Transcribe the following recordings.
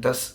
10,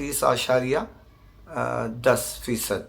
30.10%।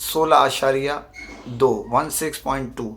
16.2।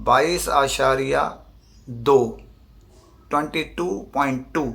22.2 22.2।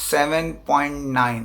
27.9।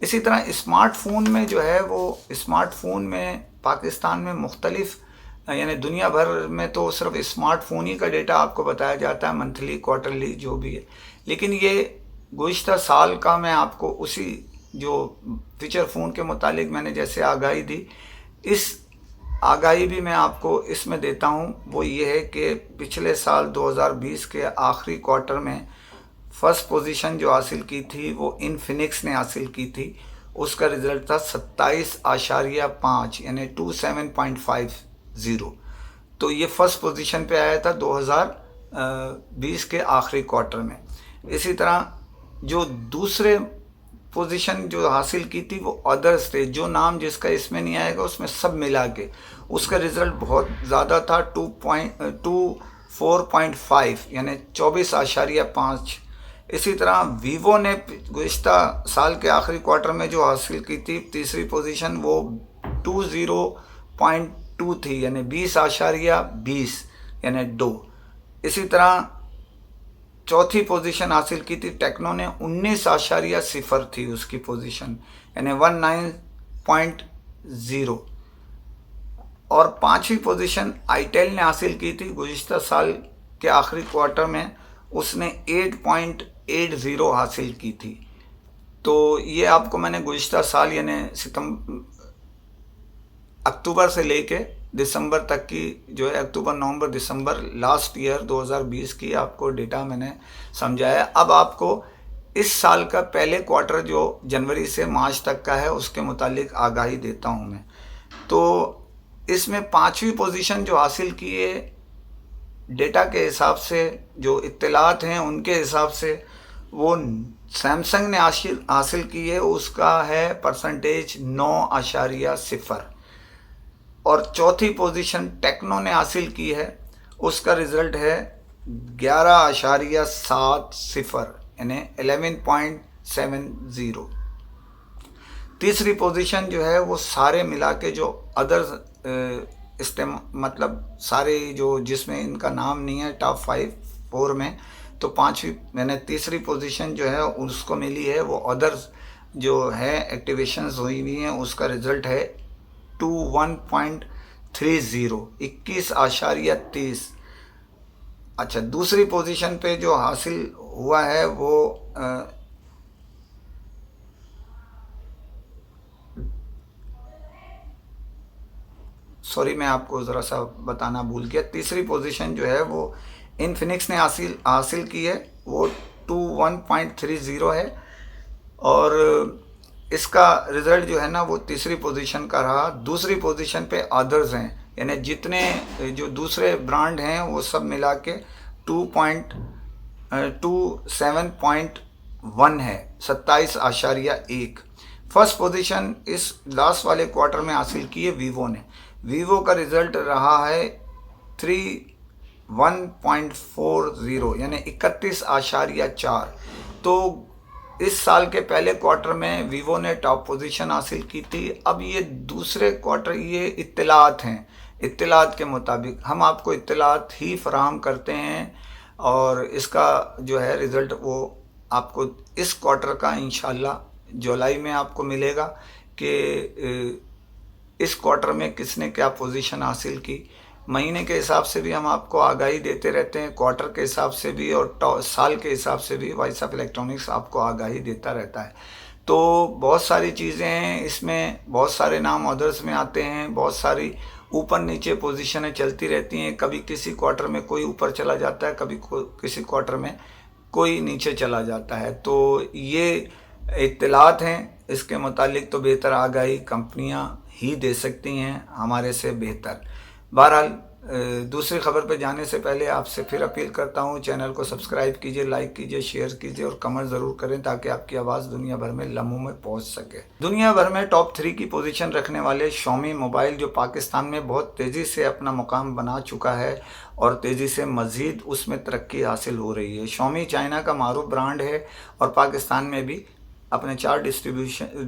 اسی طرح smart phone میں جو ہے وہ اسمارٹ فون میں پاکستان میں مختلف یعنی دنیا بھر میں تو صرف اسمارٹ فون ہی کا ڈیٹا آپ کو بتایا جاتا ہے منتھلی کوارٹرلی جو بھی ہے، لیکن یہ گزشتہ سال کا میں آپ کو اسی جو فیچر فون کے متعلق میں نے جیسے آگاہی دی، اس آگاہی بھی میں آپ کو اس میں دیتا ہوں۔ وہ یہ ہے کہ پچھلے سال 2020 کے آخری کوارٹر میں فرسٹ پوزیشن جو حاصل کی تھی وہ انفینکس نے حاصل کی تھی، اس کا رزلٹ تھا 27.5 یعنی 27.50۔ تو یہ فرسٹ پوزیشن پہ آیا تھا 2020 کے آخری کوارٹر میں۔ اسی طرح جو دوسرے پوزیشن جو حاصل کی تھی وہ ادرس تھے، جو نام جس کا اس میں نہیں آئے گا اس میں سب ملا کے اس کا رزلٹ بہت زیادہ تھا 24.5 یعنی 24.5۔ اسی طرح ویوو نے گزشتہ سال کے آخری کوارٹر میں جو حاصل کی تھی تیسری پوزیشن وہ 20.2 تھی یعنی 20.20 یعنی 2۔ اسی طرح چوتھی پوزیشن حاصل کی تھی ٹیکنو نے 19.0 تھی اس کی پوزیشن یعنی 19.0۔ اور پانچویں پوزیشن آئیٹیل نے حاصل کی تھی گزشتہ سال کے آخری کوارٹر میں، اس نے 8.80 حاصل کی تھی۔ تو یہ آپ کو میں نے گزشتہ سال یعنی اکتوبر سے لے کے دسمبر تک کی جو ہے اکتوبر نومبر دسمبر لاسٹ ایئر 2020 کی آپ کو ڈیٹا میں نے سمجھایا۔ اب آپ کو اس سال کا پہلے کوارٹر جو جنوری سے مارچ تک کا ہے اس کے متعلق آگاہی دیتا ہوں میں۔ تو اس میں پانچویں پوزیشن جو حاصل کیے ڈیٹا کے حساب سے جو اطلاعات ہیں ان کے حساب سے وہ سیمسنگ نے حاصل کی ہے، اس کا ہے پرسنٹیج 9.0۔ اور چوتھی پوزیشن ٹیکنو نے حاصل کی ہے، اس کا رزلٹ ہے 11.70 یعنی 11.70۔ تیسری پوزیشن جو ہے وہ سارے ملا کے جو ادرز مطلب سارے جو جس میں ان کا نام نہیں ہے ٹاپ 4 میں، تو پانچویں میں نے تیسری پوزیشن جو ہے اس کو ملی ہے وہ ادرز جو ہے ایکٹیویشنز ہوئی ہوئی ہیں، اس کا رزلٹ ہے 21.30 21.30۔ اچھا، دوسری پوزیشن پہ جو حاصل ہوا ہے وہ سوری میں آپ کو ذرا سا بتانا بھول گیا، تیسری پوزیشن جو ہے وہ انفینکس نے حاصل کی ہے، وہ 21.30 ہے، اور اس کا رزلٹ جو ہے نا وہ تیسری پوزیشن کا رہا۔ دوسری پوزیشن پہ ادرز ہیں یعنی جتنے جو دوسرے برانڈ ہیں وہ سب ملا کے 27.1 ہے، 27.1۔ فرسٹ پوزیشن اس لاسٹ والے کوارٹر میں حاصل کی ہے ویوو نے، ویوو کا رزلٹ رہا ہے 31.40 یعنی 31.4۔ تو اس سال کے پہلے کوارٹر میں ویوو نے ٹاپ پوزیشن حاصل کی تھی۔ اب یہ دوسرے کوارٹر یہ اطلاعات ہیں، اطلاعات کے مطابق ہم آپ کو اطلاعات ہی فراہم کرتے ہیں، اور اس کا جو ہے رزلٹ وہ آپ کو اس کوارٹر کا انشاءاللہ جولائی میں آپ کو ملے گا کہ اس کوارٹر میں کس نے کیا پوزیشن حاصل کی۔ مہینے کے حساب سے بھی ہم آپ کو آگاہی دیتے رہتے ہیں، کوارٹر کے حساب سے بھی اور سال کے حساب سے بھی وائس آف الیکٹرانکس آپ کو آگاہی دیتا رہتا ہے۔ تو بہت ساری چیزیں ہیں اس میں، بہت سارے نام ادرس میں آتے ہیں، بہت ساری اوپر نیچے پوزیشنیں چلتی رہتی ہیں، کبھی کسی کوارٹر میں کوئی اوپر چلا جاتا ہے، کبھی کسی کوارٹر میں کوئی نیچے چلا جاتا ہے۔ تو یہ اطلاعات ہیں، اس کے متعلق تو بہتر آگاہی کمپنیاں ہی دے سکتی ہیں ہمارے سے بہتر۔ بہرحال دوسری خبر پہ جانے سے پہلے آپ سے پھر اپیل کرتا ہوں، چینل کو سبسکرائب کیجئے، لائک کیجئے، شیئر کیجئے اور کمنٹ ضرور کریں تاکہ آپ کی آواز دنیا بھر میں لمحوں میں پہنچ سکے۔ دنیا بھر میں ٹاپ 3 کی پوزیشن رکھنے والے شامی موبائل جو پاکستان میں بہت تیزی سے اپنا مقام بنا چکا ہے اور تیزی سے مزید اس میں ترقی حاصل ہو رہی ہے۔ شامی چائنا کا معروف برانڈ ہے اور پاکستان میں بھی اپنے 4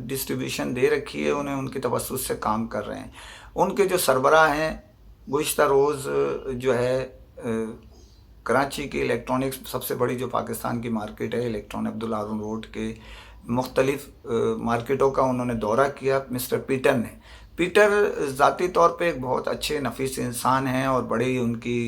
ڈسٹریبیوشن دے رکھی ہے، انہیں ان کی توسط سے کام کر رہے ہیں۔ ان کے جو سربراہ ہیں گزشتہ روز جو ہے کراچی کی الیکٹرانکس سب سے بڑی جو پاکستان کی مارکیٹ ہے، الیکٹران عبدالہارون روڈ کے مختلف مارکیٹوں کا انہوں نے دورہ کیا مسٹر پیٹر نے۔ پیٹر ذاتی طور پہ ایک بہت اچھے نفیس انسان ہیں اور بڑی ان کی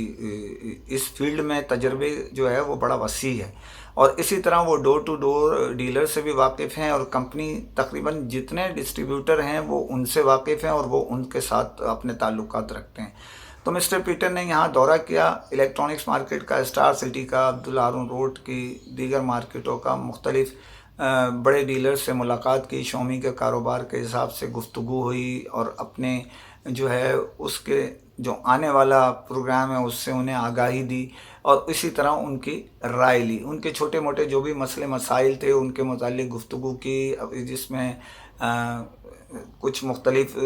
اس فیلڈ میں تجربے جو ہے وہ بڑا وسیع ہے، اور اسی طرح وہ ڈور ٹو ڈور ڈیلر سے بھی واقف ہیں، اور کمپنی تقریباً جتنے ڈسٹریبیوٹر ہیں وہ ان سے واقف ہیں اور وہ ان کے ساتھ اپنے تعلقات رکھتے ہیں۔ تو مسٹر پیٹر نے یہاں دورہ کیا، الیکٹرانکس مارکیٹ کا، اسٹار سٹی کا، عبدالہارون روڈ کی، دیگر مارکیٹوں کا، مختلف بڑے ڈیلر سے ملاقات کی، شومی کے کاروبار کے حساب سے گفتگو ہوئی، اور اپنے جو ہے اس کے جو آنے والا پروگرام ہے اس سے انہیں آگاہی دی، اور اسی طرح ان کی رائے لی، ان کے چھوٹے موٹے جو بھی مسئلے مسائل تھے ان کے متعلق گفتگو کی، جس میں کچھ مختلف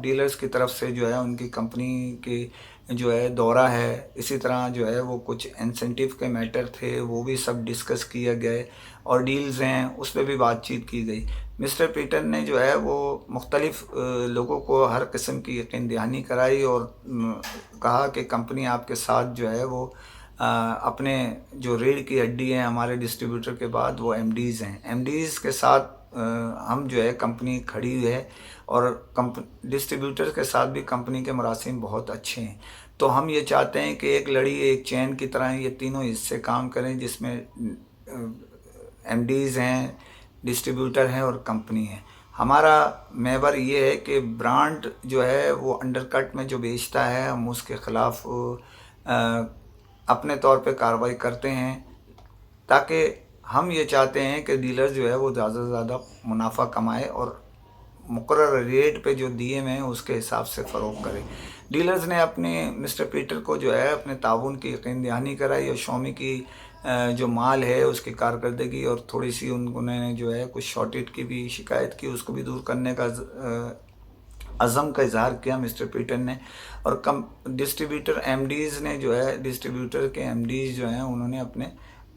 ڈیلرز کی طرف سے جو ہے ان کی کمپنی کی جو ہے دورہ ہے، اسی طرح جو ہے وہ کچھ انسینٹیو کے میٹر تھے وہ بھی سب ڈسکس کیا گئے، اور ڈیلز ہیں اس پہ بھی بات چیت کی گئی۔ مسٹر پیٹر نے جو ہے وہ مختلف لوگوں کو ہر قسم کی یقین دہانی کرائی، اور کہا کہ کمپنی آپ کے ساتھ جو ہے وہ اپنے جو ریڑھ کی ہڈی ہیں ہمارے ڈسٹریبیوٹر کے بعد وہ ایم ڈیز ہیں، ایم ڈیز کے ساتھ ہم جو ہے کمپنی کھڑی ہے، اور ڈسٹریبیوٹر کے ساتھ بھی کمپنی کے مراسم بہت اچھے ہیں۔ تو ہم یہ چاہتے ہیں کہ ایک لڑی ایک چین کی طرح یہ تینوں حصے کام کریں، جس میں ایم ڈیز ہیں، ڈسٹریبیوٹر ہیں اور کمپنی ہے۔ ہمارا محور یہ ہے کہ برانڈ جو ہے وہ انڈر کٹ میں جو بیچتا ہے ہم اس کے خلاف اپنے طور پہ کارروائی کرتے ہیں، تاکہ ہم یہ چاہتے ہیں کہ ڈیلر جو ہے وہ زیادہ سے زیادہ منافع کمائے اور مقرر ریٹ پہ جو دیے میں اس کے حساب سے فروخت کرے۔ ڈیلرز نے اپنے مسٹر پیٹر کو جو ہے اپنے تعاون کی یقین دہانی کرائی، اور شومی کی جو مال ہے اس کی کارکردگی اور تھوڑی سی انہوں نے جو ہے کچھ شارٹیج کی بھی شکایت کی، اس کو بھی دور کرنے کا عزم کا اظہار کیا مسٹر پیٹر نے، اور ڈسٹریبیوٹر ایم ڈیز نے جو ہے ڈسٹریبیوٹر کے ایم ڈیز جو ہیں انہوں نے اپنے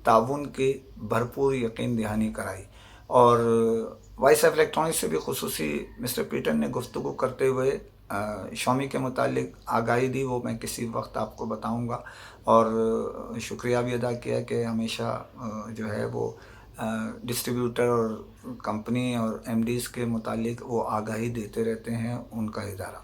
تعاون کی بھرپور یقین دہانی کرائی، اور وائس آف الیکٹرانکس سے بھی خصوصی مسٹر پیٹر نے گفتگو کرتے ہوئے شومی کے متعلق آگاہی دی، وہ میں کسی وقت آپ کو بتاؤں گا، اور شکریہ بھی ادا کیا کہ ہمیشہ جو ہے وہ ڈسٹریبیوٹر اور کمپنی اور ایم ڈیز کے متعلق وہ آگاہی دیتے رہتے ہیں ان کا ادارہ۔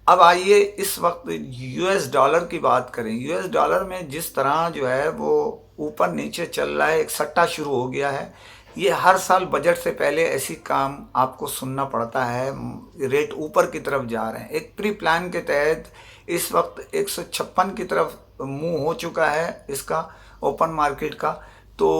اب آئیے اس وقت یو ایس ڈالر کی بات کریں۔ یو ایس ڈالر میں جس طرح جو ہے وہ اوپر نیچے چل رہا ہے، ایک سٹہ شروع ہو گیا ہے۔ یہ ہر سال بجٹ سے پہلے ایسی کام آپ کو سننا پڑتا ہے، ریٹ اوپر کی طرف جا رہے ہیں۔ ایک پری پلان کے تحت اس وقت 156 کی طرف منہ ہو چکا ہے اس کا اوپن مارکیٹ کا۔ تو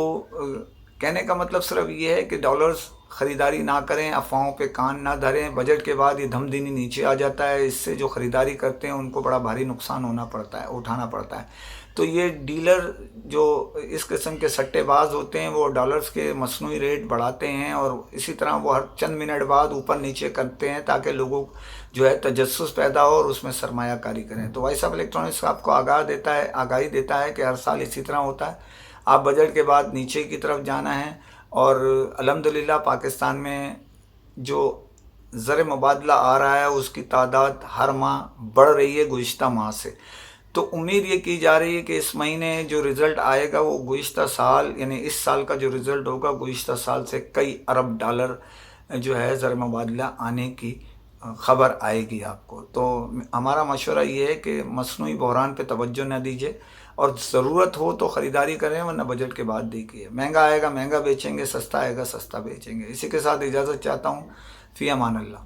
کہنے کا مطلب صرف یہ ہے کہ ڈالرز خریداری نہ کریں، افواہوں پہ کان نہ دھریں، بجٹ کے بعد یہ دھم دینی نیچے آ جاتا ہے، اس سے جو خریداری کرتے ہیں ان کو بڑا بھاری نقصان اٹھانا پڑتا ہے۔ تو یہ ڈیلر جو اس قسم کے سٹے باز ہوتے ہیں وہ ڈالرز کے مصنوعی ریٹ بڑھاتے ہیں، اور اسی طرح وہ ہر چند منٹ بعد اوپر نیچے کرتے ہیں تاکہ لوگوں جو ہے تجسس پیدا ہو اور اس میں سرمایہ کاری کریں۔ تو وائس آف الیکٹرانکس آپ کو آگاہی دیتا ہے کہ ہر سال اسی طرح ہوتا ہے، آپ بجٹ کے بعد نیچے کی طرف جانا ہے۔ اور الحمدللہ پاکستان میں جو زر مبادلہ آ رہا ہے اس کی تعداد ہر ماہ بڑھ رہی ہے گزشتہ ماہ سے۔ تو امید یہ کی جا رہی ہے کہ اس مہینے جو رزلٹ آئے گا وہ گزشتہ سال یعنی اس سال کا جو رزلٹ ہوگا گزشتہ سال سے کئی ارب ڈالر جو ہے زر مبادلہ آنے کی خبر آئے گی آپ کو۔ تو ہمارا مشورہ یہ ہے کہ مصنوعی بحران پہ توجہ نہ دیجیے، اور ضرورت ہو تو خریداری کریں، ورنہ بجٹ کے بعد دیکھیے۔ مہنگا آئے گا مہنگا بیچیں گے، سستا آئے گا سستا بیچیں گے۔ اسی کے ساتھ اجازت چاہتا ہوں، فی امان اللہ۔